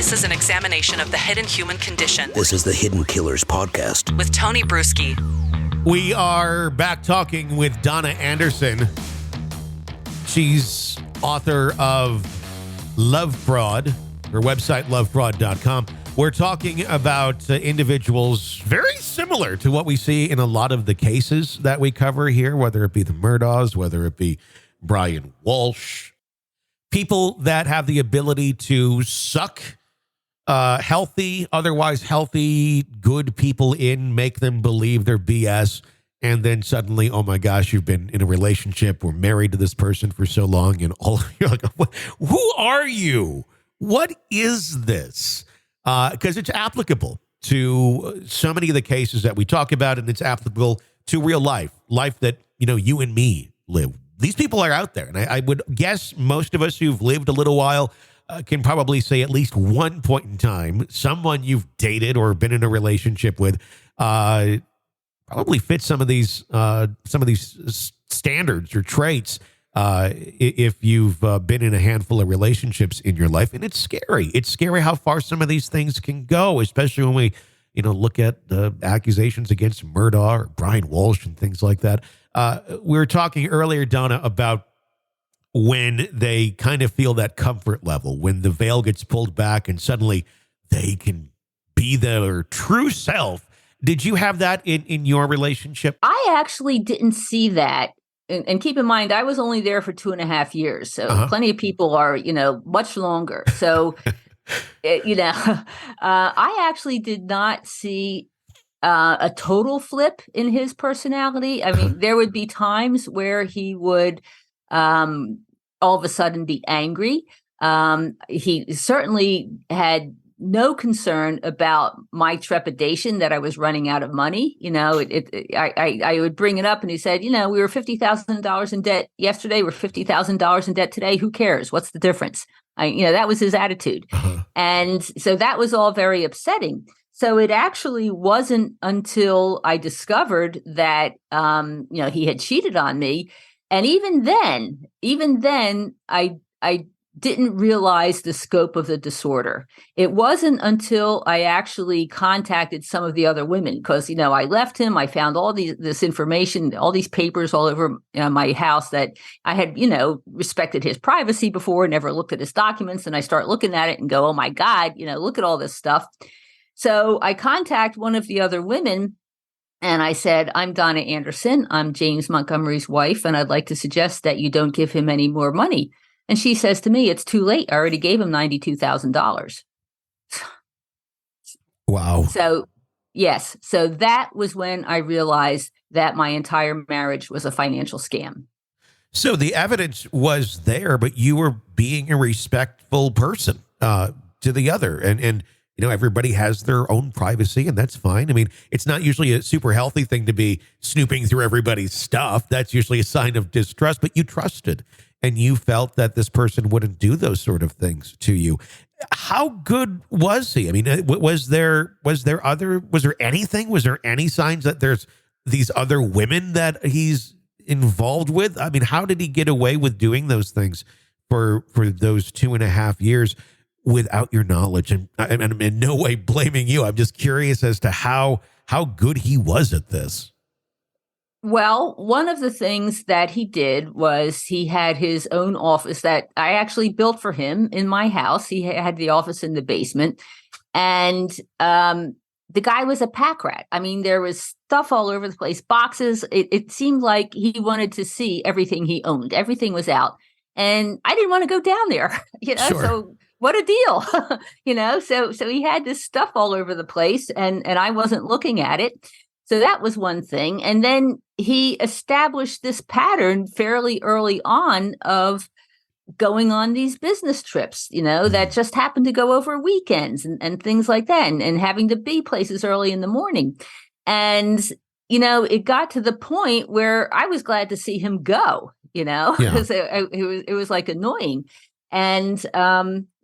This is an examination of the hidden human condition. This is the Hidden Killers podcast with Tony Bruschi. We are back talking with Donna Anderson. She's author of Love Fraud, her website, lovefraud.com. We're talking about individuals very similar to what we see in a lot of the cases that we cover here, whether it be the Murdaughs, whether it be Brian Walsh. People that have the ability to suck otherwise healthy, good people in, make them believe they're BS, and then suddenly, oh my gosh, you've been in a relationship or married to this person for so long, and all you're like, who are you? What is this? Because it's applicable to so many of the cases that we talk about, and it's applicable to real life that, you and me live. These people are out there, and I would guess most of us who've lived a little while can probably say at least one point in time, someone you've dated or been in a relationship with probably fits some of these standards or traits if you've been in a handful of relationships in your life. And it's scary. It's scary how far some of these things can go, especially when we look at the accusations against Murdaugh or Brian Walsh and things like that. We were talking earlier, Donna, about when they kind of feel that comfort level, when the veil gets pulled back and suddenly they can be their true self. Did you have that in your relationship? I actually didn't see that. And keep in mind, I was only there for 2.5 years. So plenty of people are, much longer. So, I actually did not see a total flip in his personality. I mean, there would be times where he would all of a sudden be angry. He certainly had no concern about my trepidation that I was running out of money. I would bring it up and he said, we were $50,000 in debt yesterday. We're $50,000 in debt today. Who cares? What's the difference? That was his attitude. And so that was all very upsetting. So it actually wasn't until I discovered that, he had cheated on me. And even then, I didn't realize the scope of the disorder. It wasn't until I actually contacted some of the other women because, I left him. I found all this information, all these papers all over my house that I had, respected his privacy before, never looked at his documents. And I start looking at it and go, oh, my God, look at all this stuff. So I contact one of the other women and I said, I'm Donna Anderson. I'm James Montgomery's wife, and I'd like to suggest that you don't give him any more money. And she says to me, it's too late. I already gave him $92,000. Wow. So, yes. So that was when I realized that my entire marriage was a financial scam. So the evidence was there, but you were being a respectful person to the other. And everybody has their own privacy, and that's fine. I mean, it's not usually a super healthy thing to be snooping through everybody's stuff. That's usually a sign of distrust, but you trusted and you felt that this person wouldn't do those sort of things to you. How good was he? I mean, was there anything? Was there any signs that there's these other women that he's involved with? I mean, how did he get away with doing those things for those 2.5 years? Without your knowledge, and I'm in no way blaming you. I'm just curious as to how good he was at this. Well, one of the things that he did was he had his own office that I actually built for him in my house. He had the office in the basement, and the guy was a pack rat. I mean, there was stuff all over the place, boxes. It seemed like he wanted to see everything he owned. Everything was out, and I didn't want to go down there. Sure. So. What a deal, so he had this stuff all over the place and I wasn't looking at it. So that was one thing. And then he established this pattern fairly early on of going on these business trips, that just happened to go over weekends and things like that and having to be places early in the morning. And, it got to the point where I was glad to see him go, because it was like annoying. And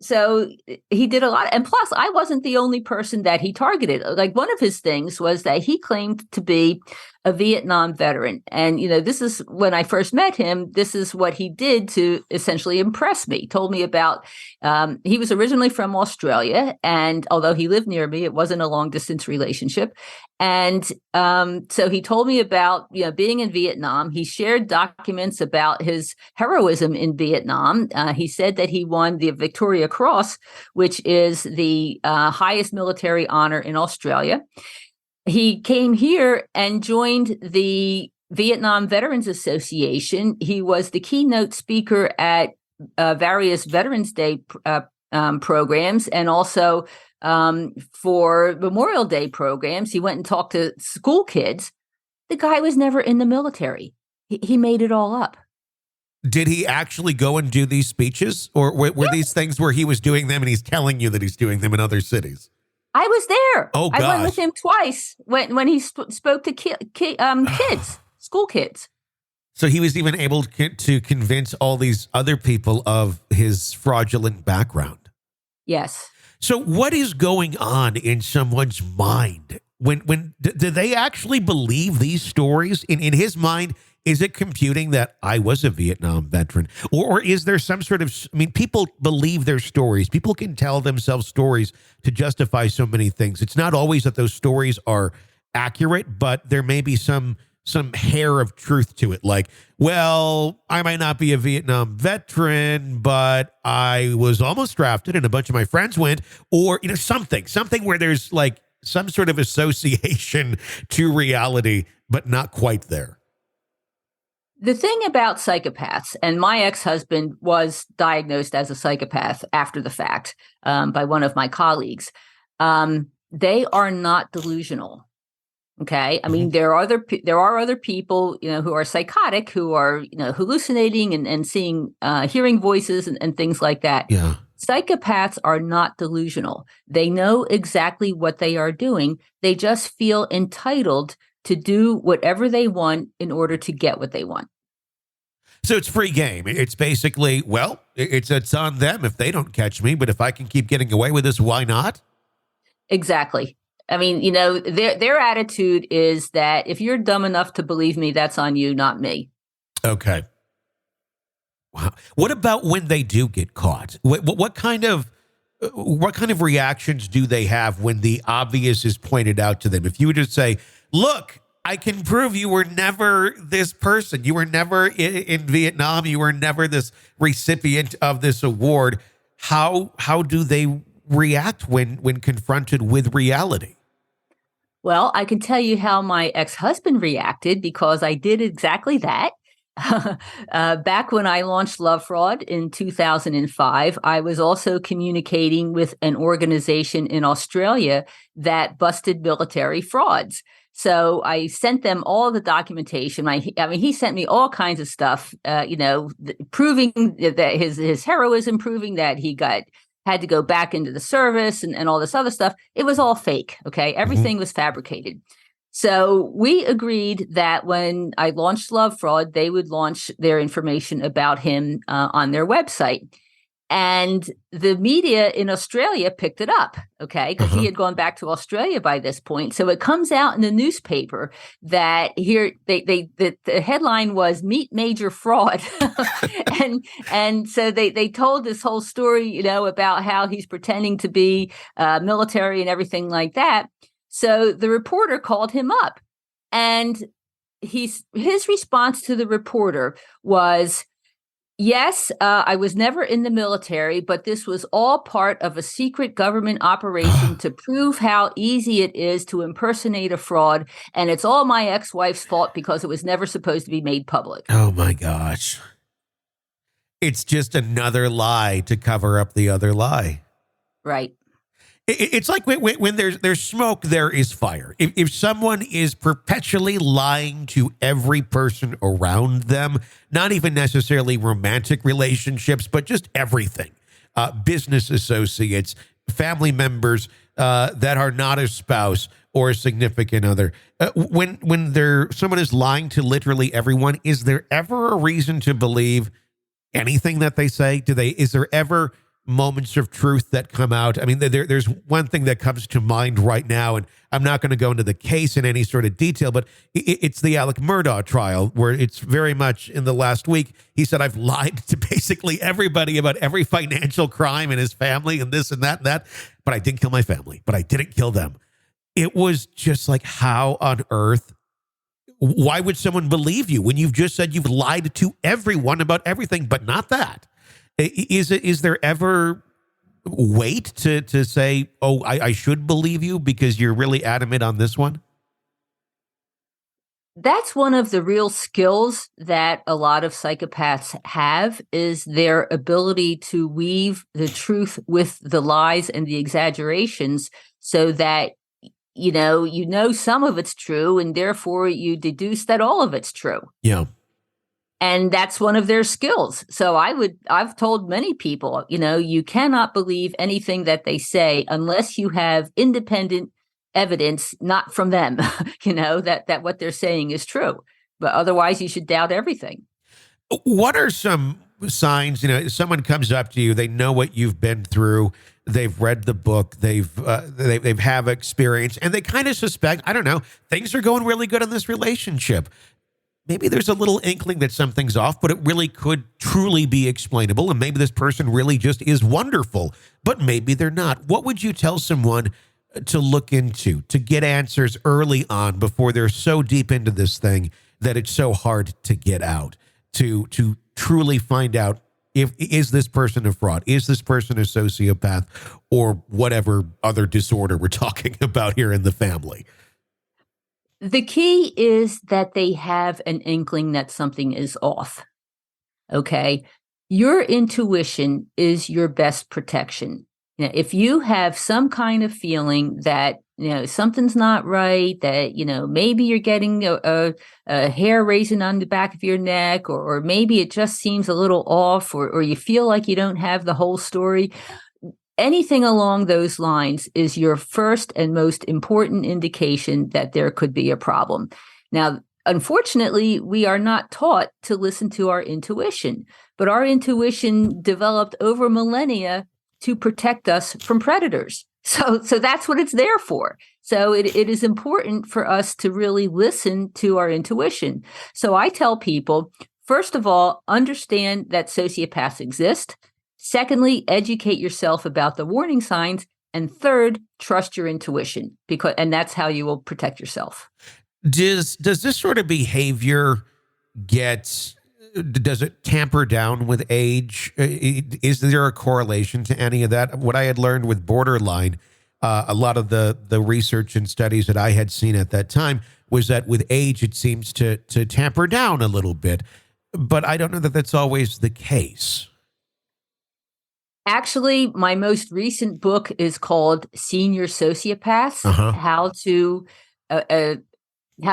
So he did a lot. And plus, I wasn't the only person that he targeted. Like, one of his things was that he claimed to be a Vietnam veteran. And, this is when I first met him, this is what he did to essentially impress me. He told me about, he was originally from Australia. And although he lived near me, it wasn't a long distance relationship. And so he told me about, being in Vietnam. He shared documents about his heroism in Vietnam. He said that he won the Victoria Cross, which is the highest military honor in Australia. He came here and joined the Vietnam Veterans Association. He was the keynote speaker at various Veterans Day programs, and also for Memorial Day programs. He went and talked to school kids. The guy was never in the military. He made it all up. Did he actually go and do these speeches, or were these things where he was doing them and he's telling you that he's doing them in other cities? I was there. Oh, gosh. I went with him twice when he spoke to kids, school kids. So he was even able to convince all these other people of his fraudulent background. Yes. So what is going on in someone's mind when do they actually believe these stories? In his mind, is it computing that I was a Vietnam veteran? Or is there some sort of, people believe their stories. People can tell themselves stories to justify so many things. It's not always that those stories are accurate, but there may be some hair of truth to it. Like, well, I might not be a Vietnam veteran, but I was almost drafted and a bunch of my friends went, or, something where there's like some sort of association to reality, but not quite there. The thing about psychopaths, and my ex-husband was diagnosed as a psychopath after the fact by one of my colleagues, they are not delusional. Okay. I mean, there are other people, who are psychotic, who are, hallucinating and seeing, hearing voices and things like that. Yeah. Psychopaths are not delusional. They know exactly what they are doing. They just feel entitled to do whatever they want in order to get what they want. So it's free game. It's basically, well, it's on them if they don't catch me, but if I can keep getting away with this, why not? Exactly. I mean, their attitude is that if you're dumb enough to believe me, that's on you, not me. Okay. Wow. What about when they do get caught? What kind of reactions do they have when the obvious is pointed out to them? If you were to say, look, I can prove you were never this person. You were never in Vietnam. You were never this recipient of this award. How do they react when confronted with reality? Well, I can tell you how my ex-husband reacted, because I did exactly that. Back when I launched Love Fraud in 2005, I was also communicating with an organization in Australia that busted military frauds. So I sent them all the documentation. He sent me all kinds of stuff, proving that his heroism, proving that he had to go back into the service and all this other stuff. It was all fake. Okay. Everything was fabricated. So we agreed that when I launched Love Fraud, they would launch their information about him on their website. And the media in Australia picked it up, okay, because he had gone back to Australia by this point. So it comes out in the newspaper that here the headline was "Meet Major Fraud," and so they told this whole story, about how he's pretending to be military and everything like that. So the reporter called him up, and his response to the reporter was, yes, I was never in the military, but this was all part of a secret government operation to prove how easy it is to impersonate a fraud. And it's all my ex-wife's fault because it was never supposed to be made public. Oh, my gosh. It's just another lie to cover up the other lie. Right. It's like when there's smoke, there is fire. If someone is perpetually lying to every person around them, not even necessarily romantic relationships, but just everything, business associates, family members that are not a spouse or a significant other, when someone is lying to literally everyone, is there ever a reason to believe anything that they say? Is there ever moments of truth that come out? I mean, there's one thing that comes to mind right now, and I'm not going to go into the case in any sort of detail, but it's the Alec Murdaugh trial, where it's very much in the last week. He said, I've lied to basically everybody about every financial crime in his family and this and that, but I didn't kill my family, but I didn't kill them. It was just like, how on earth? Why would someone believe you when you've just said you've lied to everyone about everything, but not that? Is there ever weight to say, oh, I should believe you because you're really adamant on this one? That's one of the real skills that a lot of psychopaths have, is their ability to weave the truth with the lies and the exaggerations, so that you know some of it's true, and therefore you deduce that all of it's true. Yeah. And that's one of their skills. So I've told many people, you cannot believe anything that they say unless you have independent evidence, not from them, that what they're saying is true. But otherwise, you should doubt everything. What are some signs? Someone comes up to you, they know what you've been through, they've read the book, they've have experience, and they kind of suspect, I don't know, things are going really good in this relationship. Maybe there's a little inkling that something's off, but it really could truly be explainable. And maybe this person really just is wonderful, but maybe they're not. What would you tell someone to look into, to get answers early on before they're so deep into this thing that it's so hard to get out, to truly find out, is this person a fraud? Is this person a sociopath, or whatever other disorder we're talking about here in the family? The key is that they have an inkling that something is off. Okay. Your intuition is your best protection. If you have some kind of feeling that, something's not right, that, maybe you're getting a hair raising on the back of your neck, or maybe it just seems a little off, or you feel like you don't have the whole story. Anything along those lines is your first and most important indication that there could be a problem. Now, unfortunately, we are not taught to listen to our intuition, but our intuition developed over millennia to protect us from predators. So that's what it's there for. So it is important for us to really listen to our intuition. So I tell people, first of all, understand that sociopaths exist. Secondly, educate yourself about the warning signs. And third, trust your intuition, and that's how you will protect yourself. Does this sort of behavior does it tamper down with age? Is there a correlation to any of that? What I had learned with borderline, a lot of the research and studies that I had seen at that time was that with age, it seems to tamper down a little bit. But I don't know that that's always the case. Actually, my most recent book is called Senior Sociopaths, how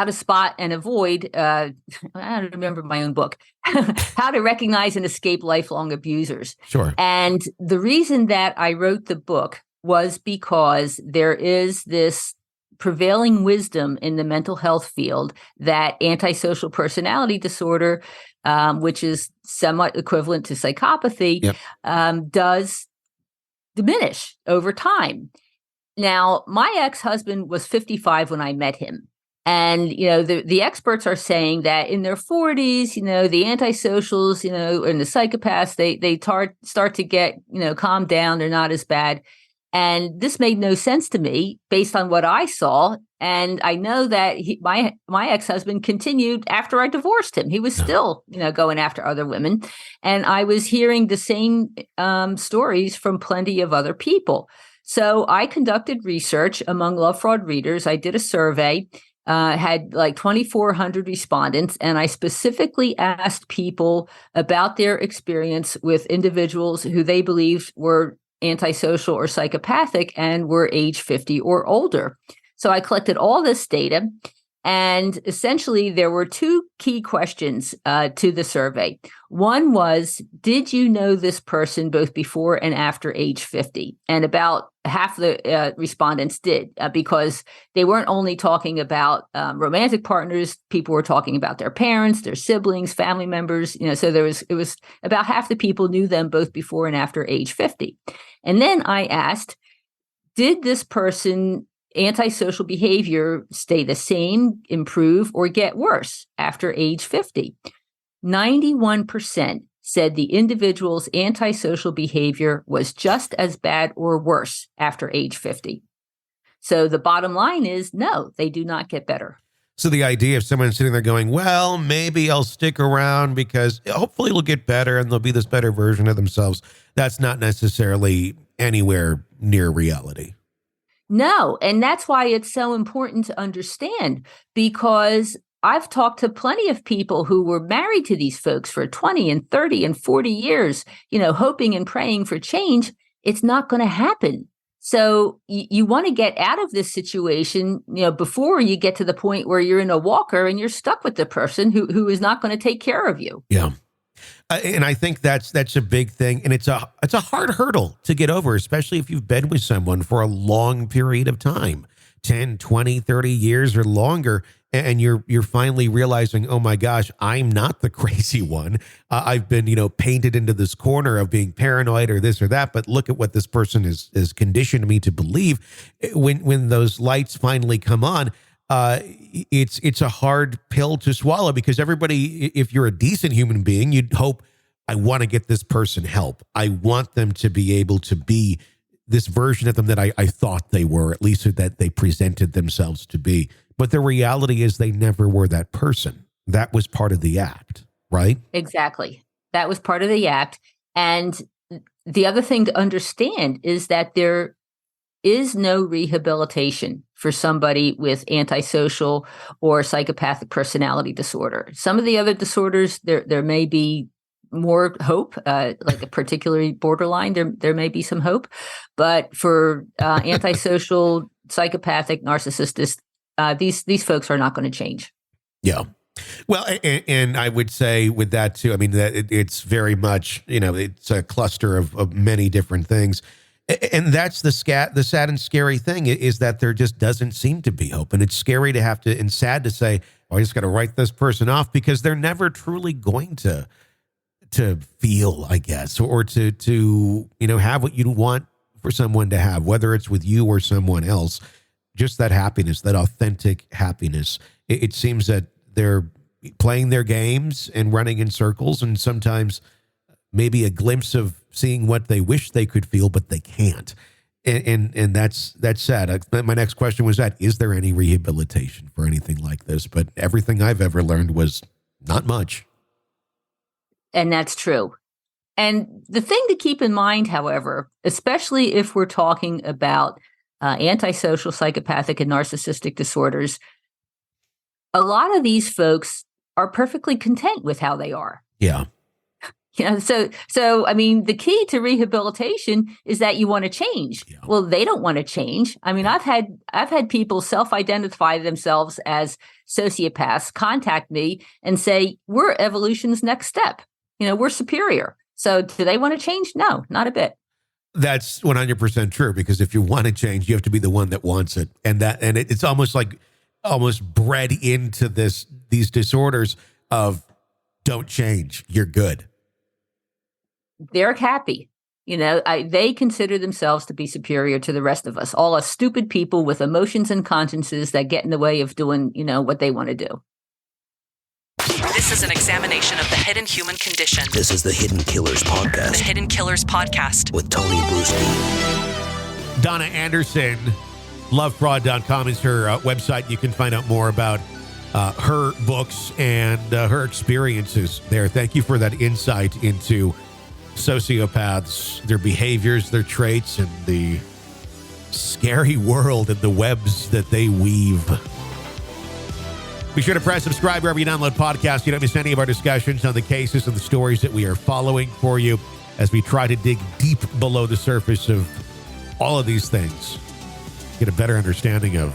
to spot and avoid, I don't remember my own book, how to recognize and escape lifelong abusers. Sure. And the reason that I wrote the book was because there is this prevailing wisdom in the mental health field that antisocial personality disorder, which is somewhat equivalent to psychopathy, yep, does diminish over time. Now, my ex-husband was 55 when I met him. And, the experts are saying that in their 40s, the antisocials, and the psychopaths, they start to get, calm down. They're not as bad. And this made no sense to me based on what I saw. And I know that my ex-husband continued after I divorced him. He was still, going after other women. And I was hearing the same stories from plenty of other people. So I conducted research among love fraud readers. I did a survey, had like 2,400 respondents, and I specifically asked people about their experience with individuals who they believed were antisocial or psychopathic and were age 50 or older. So I collected all this data, And essentially, there were two key questions to the survey. One was, did you know this person both before and after age 50? And about half the respondents did, because they weren't only talking about romantic partners. People were talking about their parents, their siblings, family members. So it was about half the people knew them both before and after age 50. And then I asked, did this person antisocial behavior stay the same, improve, or get worse after age 50? 91% said the individual's antisocial behavior was just as bad or worse after age 50. So the bottom line is, no, they do not get better. So the idea of someone sitting there going, well, maybe I'll stick around because hopefully it'll get better and they'll be this better version of themselves, that's not necessarily anywhere near reality. No, and that's why it's so important to understand, because I've talked to plenty of people who were married to these folks for 20 and 30 and 40 years, hoping and praying for change. It's not going to happen. So you want to get out of this situation, before you get to the point where you're in a walker and you're stuck with the person who is not going to take care of you. Yeah. And I think that's a big thing. And it's a hard hurdle to get over, especially if you've been with someone for a long period of time, 10, 20, 30 years or longer. And you're finally realizing, oh my gosh, I'm not the crazy one. I've been, painted into this corner of being paranoid or this or that. But look at what this person has conditioned me to believe. When those lights finally come on, it's a hard pill to swallow, because everybody, if you're a decent human being, you'd hope, I want to get this person help. I want them to be able to be this version of them that I thought they were, at least that they presented themselves to be. But the reality is they never were that person. That was part of the act, right? Exactly. That was part of the act. And the other thing to understand is that there is no rehabilitation for somebody with antisocial or psychopathic personality disorder. Some of the other disorders, there may be more hope, like a particularly borderline, there may be some hope. But for antisocial, psychopathic, narcissistic, these folks are not going to change. Yeah. Well, and I would say with that too, I mean, that it's very much, it's a cluster of many different things. And that's the sad and scary thing, is that there just doesn't seem to be hope. And it's scary to have to, and sad to say, oh, I just got to write this person off, because they're never truly going to feel, I guess, or to have what you want for someone to have, whether it's with you or someone else. Just that happiness, that authentic happiness. It seems that they're playing their games and running in circles, and sometimes maybe a glimpse of seeing what they wish they could feel, but they can't. And that's sad. My next question was is there any rehabilitation for anything like this? But everything I've ever learned was not much. And that's true. And the thing to keep in mind, however, especially if we're talking about antisocial, psychopathic, and narcissistic disorders, a lot of these folks are perfectly content with how they are. Yeah. So I mean, the key to rehabilitation is that you want to change. Yeah. Well, they don't want to change. I mean, I've had people self-identify themselves as sociopaths contact me and say, we're evolution's next step. We're superior. So do they want to change? No, not a bit. That's 100% true, because if you want to change, you have to be the one that wants it. And it's almost bred into these disorders of don't change, you're good. They're happy. They consider themselves to be superior to the rest of us, all us stupid people with emotions and consciences that get in the way of doing, what they want to do. This is an examination of the hidden human condition. This is the Hidden Killers Podcast. The Hidden Killers Podcast. With Tony Bruschi. Donna Anderson, lovefraud.com is her website. You can find out more about her books and her experiences there. Thank you for that insight into sociopaths, their behaviors, their traits, and the scary world and the webs that they weave. Be sure to press subscribe wherever you download podcasts. You don't miss any of our discussions on the cases and the stories that we are following for you as we try to dig deep below the surface of all of these things. Get a better understanding of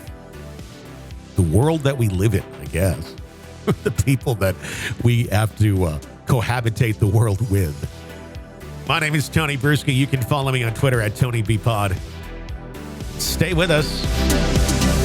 the world that we live in, I guess. The people that we have to cohabitate the world with. My name is Tony Bruschi. You can follow me on Twitter at TonyBPod. Stay with us.